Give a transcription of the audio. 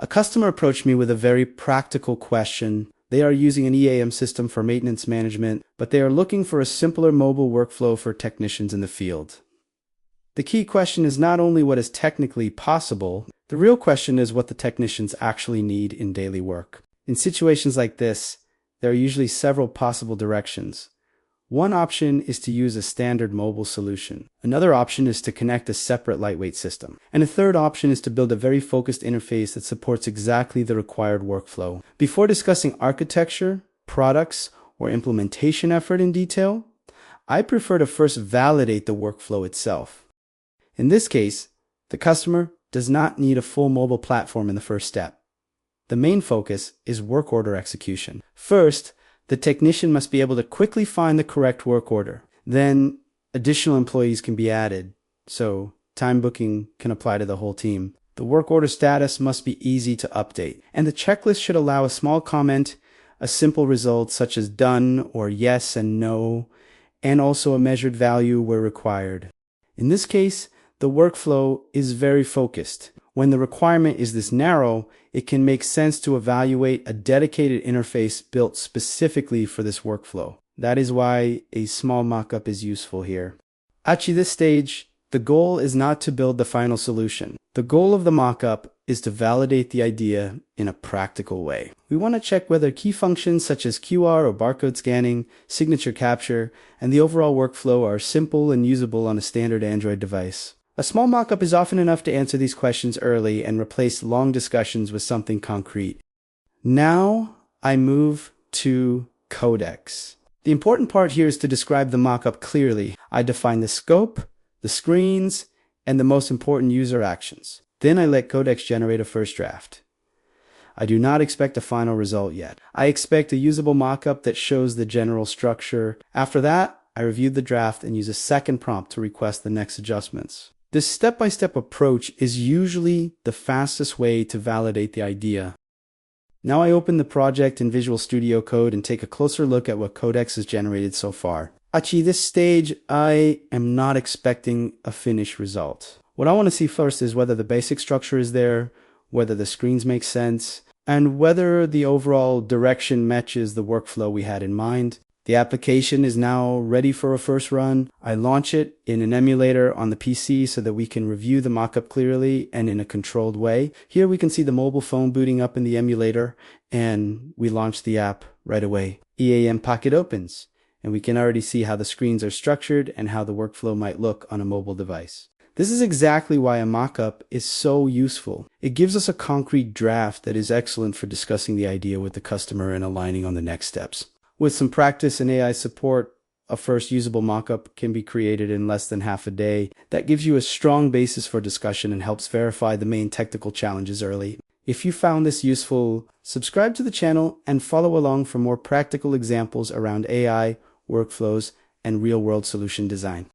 A customer approached me with a very practical question. They are using an EAM system for maintenance management, but they are looking for a simpler mobile workflow for technicians in the field. The key question is not only what is technically possible, the real question is what the technicians actually need in daily work. In situations like this, there are usually several possible directions. One option is to use a standard mobile solution. Another option is to connect a separate lightweight system. And a third option is to build a very focused interface that supports exactly the required workflow. Before discussing architecture, products, or implementation effort in detail, I prefer to first validate the workflow itself. In this case, the customer does not need a full mobile platform in the first step. The main focus is work order execution. First, the technician must be able to quickly find the correct work order. Then, additional employees can be added, so time booking can apply to the whole team. The work order status must be easy to update, and the checklist should allow a small comment, a simple result such as done or yes and no, and also a measured value where required. In this case, the workflow is very focused. When the requirement is this narrow, it can make sense to evaluate a dedicated interface built specifically for this workflow. That is why a small mockup is useful here. At this stage, the goal is not to build the final solution. The goal of the mockup is to validate the idea in a practical way. We want to check whether key functions such as QR or barcode scanning, signature capture, and the overall workflow are simple and usable on a standard Android device. A small mockup is often enough to answer these questions early and replace long discussions with something concrete. Now I move to Codex. The important part here is to describe the mockup clearly. I define the scope, the screens, and the most important user actions. Then I let Codex generate a first draft. I do not expect a final result yet. I expect a usable mockup that shows the general structure. After that, I review the draft and use a second prompt to request the next adjustments. This step-by-step approach is usually the fastest way to validate the idea. Now I open the project in Visual Studio Code and take a closer look at what Codex has generated so far. At this stage, I am not expecting a finished result. What I want to see first is whether the basic structure is there, whether the screens make sense, and whether the overall direction matches the workflow we had in mind. The application is now ready for a first run. I launch it in an emulator on the PC so that we can review the mockup clearly and in a controlled way. Here we can see the mobile phone booting up in the emulator, and we launch the app right away. EAM Pocket opens, and we can already see how the screens are structured and how the workflow might look on a mobile device. This is exactly why a mockup is so useful. It gives us a concrete draft that is excellent for discussing the idea with the customer and aligning on the next steps. With some practice and AI support, a first usable mockup can be created in less than half a day. That gives you a strong basis for discussion and helps verify the main technical challenges early. If you found this useful, subscribe to the channel and follow along for more practical examples around AI, workflows, and real-world solution design.